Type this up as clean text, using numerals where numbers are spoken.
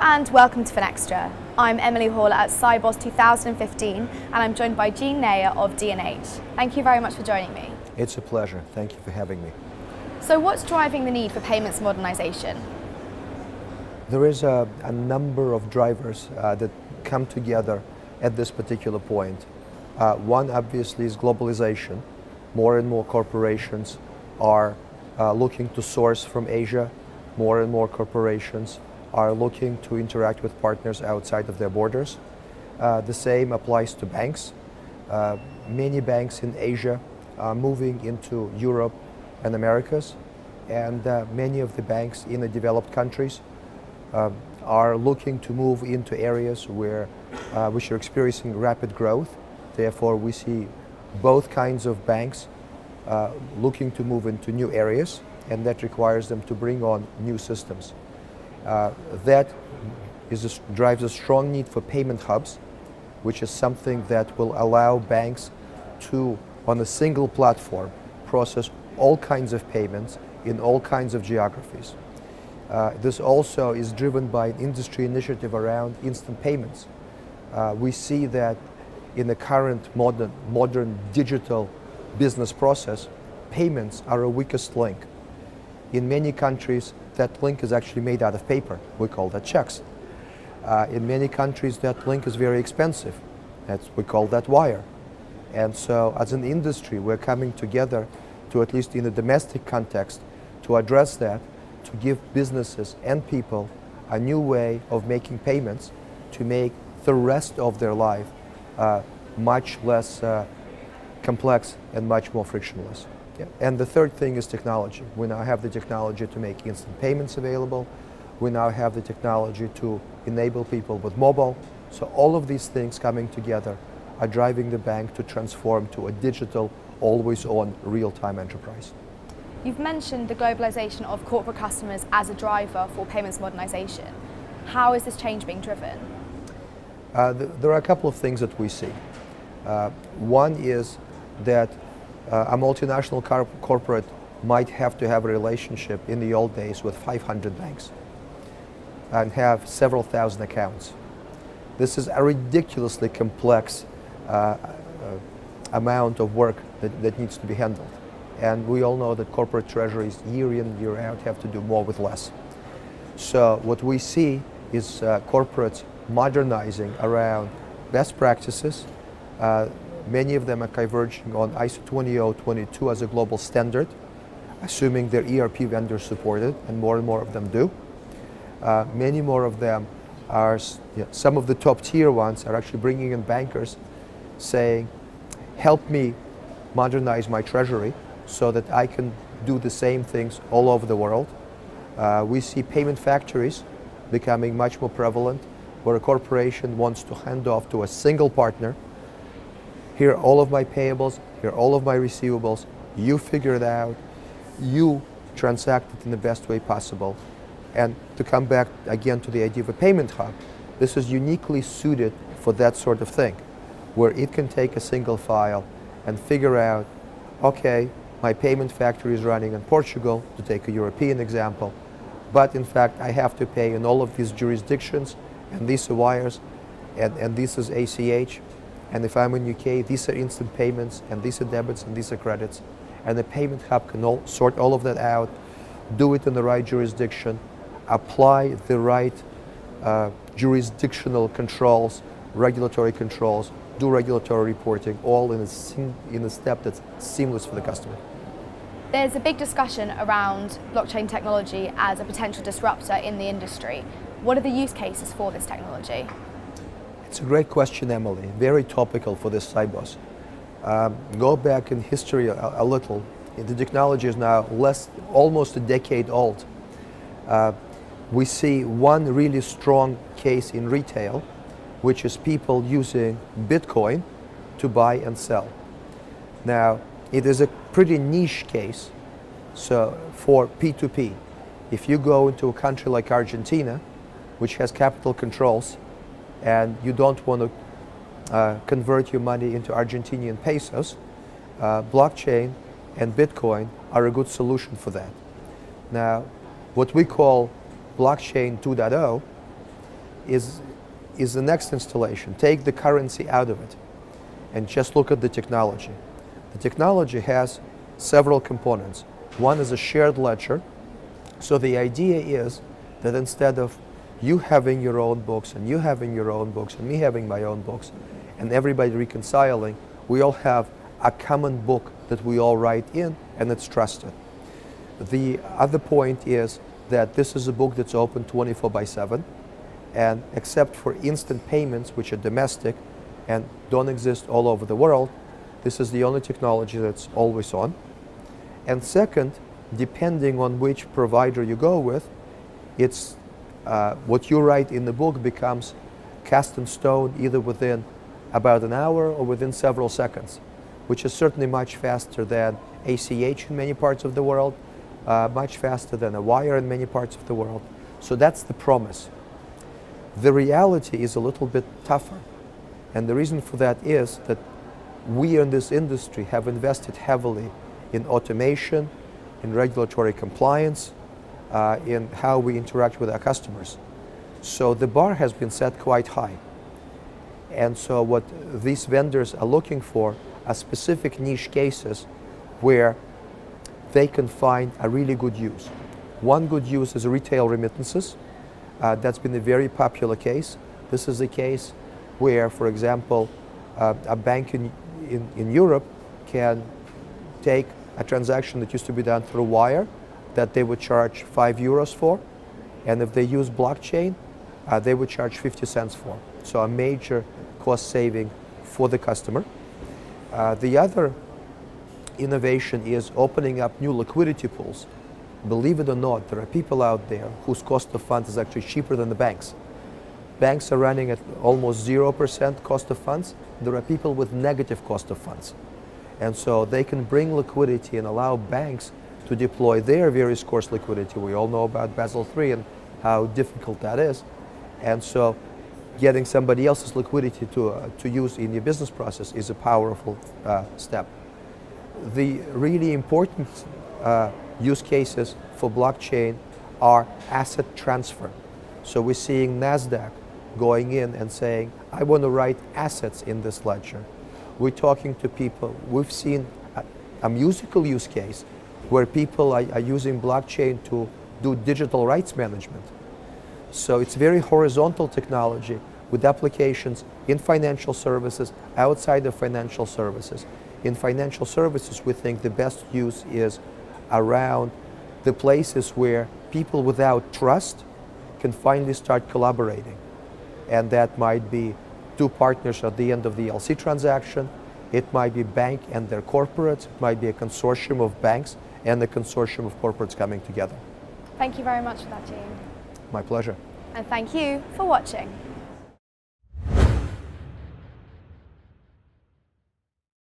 and welcome to Finextra. I'm Emily Hall at Cybos 2015 and I'm joined by Neyer of D&H. Thank you very much for joining me. It's a pleasure. Thank you for having me. So what's driving the need for payments modernization? There is a number of drivers that come together at this particular point. One obviously is globalization. More and more corporations are looking to source from Asia. More and more corporations are looking to interact with partners outside of their borders. The same applies to banks. Many banks in Asia are moving into Europe and Americas, and many of the banks in the developed countries are looking to move into areas which are experiencing rapid growth. Therefore, we see both kinds of banks looking to move into new areas, and that requires them to bring on new systems. That drives a strong need for payment hubs, which is something that will allow banks to, on a single platform, process all kinds of payments in all kinds of geographies. This also is driven by an industry initiative around instant payments. We see that in the current modern digital business process, payments are a weakest link. In many countries, that link is actually made out of paper. We call that checks. In many countries, that link is very expensive. We call that wire. And so as an industry, we're coming together to, at least in the domestic context, to address that, to give businesses and people a new way of making payments to make the rest of their life much less complex and much more frictionless. Yeah. And the third thing is technology. We now have the technology to make instant payments available. We now have the technology to enable people with mobile. So all of these things coming together are driving the bank to transform to a digital, always-on, real-time enterprise. You've mentioned the globalization of corporate customers as a driver for payments modernization. How is this change being driven? There are a couple of things that we see. One is that a multinational corporate might have to have a relationship in the old days with 500 banks and have several thousand accounts. This is a ridiculously complex amount of work that needs to be handled. And we all know that corporate treasuries year in, year out have to do more with less. So what we see is corporates modernizing around best practices. Many of them are converging on ISO 20022 as a global standard, assuming their ERP vendors support it, and more of them do. Many more of them are, some of the top tier ones are actually bringing in bankers saying, help me modernize my treasury so that I can do the same things all over the world. We see payment factories becoming much more prevalent, where a corporation wants to hand off to a single partner. Here are all of my payables, here are all of my receivables, you figure it out, you transact it in the best way possible. And to come back again to the idea of a payment hub, this is uniquely suited for that sort of thing, where it can take a single file and figure out, okay, my payment factory is running in Portugal, to take a European example, but in fact I have to pay in all of these jurisdictions, and these are wires, and this is ACH. And if I'm in UK, these are instant payments, and these are debits, and these are credits. And the payment hub can sort all of that out, do it in the right jurisdiction, apply the right jurisdictional controls, regulatory controls, do regulatory reporting, all in a step that's seamless for the customer. There's a big discussion around blockchain technology as a potential disruptor in the industry. What are the use cases for this technology? It's a great question, Emily. Very topical for this Cybos. Go back in history a little. The technology is now almost a decade old. We see one really strong case in retail, which is people using Bitcoin to buy and sell. Now, it is a pretty niche case. So for P2P, if you go into a country like Argentina, which has capital controls, and you don't want to convert your money into Argentinian pesos, blockchain and Bitcoin are a good solution for that. Now, what we call blockchain 2.0 is the next installation. Take the currency out of it and just look at the technology. The technology has several components. One is a shared ledger. So the idea is that instead of you having your own books and you having your own books and me having my own books and everybody reconciling, we all have a common book that we all write in, and it's trusted. The other point is that this is a book that's open 24/7, and except for instant payments, which are domestic and don't exist all over the world, this is the only technology that's always on. And second, depending on which provider you go with, it's what you write in the book becomes cast in stone either within about an hour or within several seconds, which is certainly much faster than ACH in many parts of the world, much faster than a wire in many parts of the world. So that's the promise. The reality is a little bit tougher. And the reason for that is that we in this industry have invested heavily in automation, in regulatory compliance, in how we interact with our customers. So the bar has been set quite high. And so what these vendors are looking for are specific niche cases where they can find a really good use. One good use is retail remittances. That's been a very popular case. This is a case where, for example, a bank in Europe can take a transaction that used to be done through wire that they would charge €5 for, and if they use blockchain, they would charge 50 cents for. So a major cost saving for the customer. The other innovation is opening up new liquidity pools. Believe it or not, there are people out there whose cost of funds is actually cheaper than the banks. Banks are running at almost 0% cost of funds. There are people with negative cost of funds. And so they can bring liquidity and allow banks to deploy their various course liquidity. We all know about Basel III and how difficult that is. And so getting somebody else's liquidity to use in your business process is a powerful step. The really important use cases for blockchain are asset transfer. So we're seeing NASDAQ going in and saying, I want to write assets in this ledger. We're talking to people. We've seen a musical use case where people are using blockchain to do digital rights management. So it's very horizontal technology with applications in financial services, outside of financial services. In financial services, we think the best use is around the places where people without trust can finally start collaborating. And that might be two partners at the end of the LC transaction. It might be bank and their corporates. It might be a consortium of banks and a consortium of corporates coming together. Thank you very much for that, Gene. My pleasure. And thank you for watching.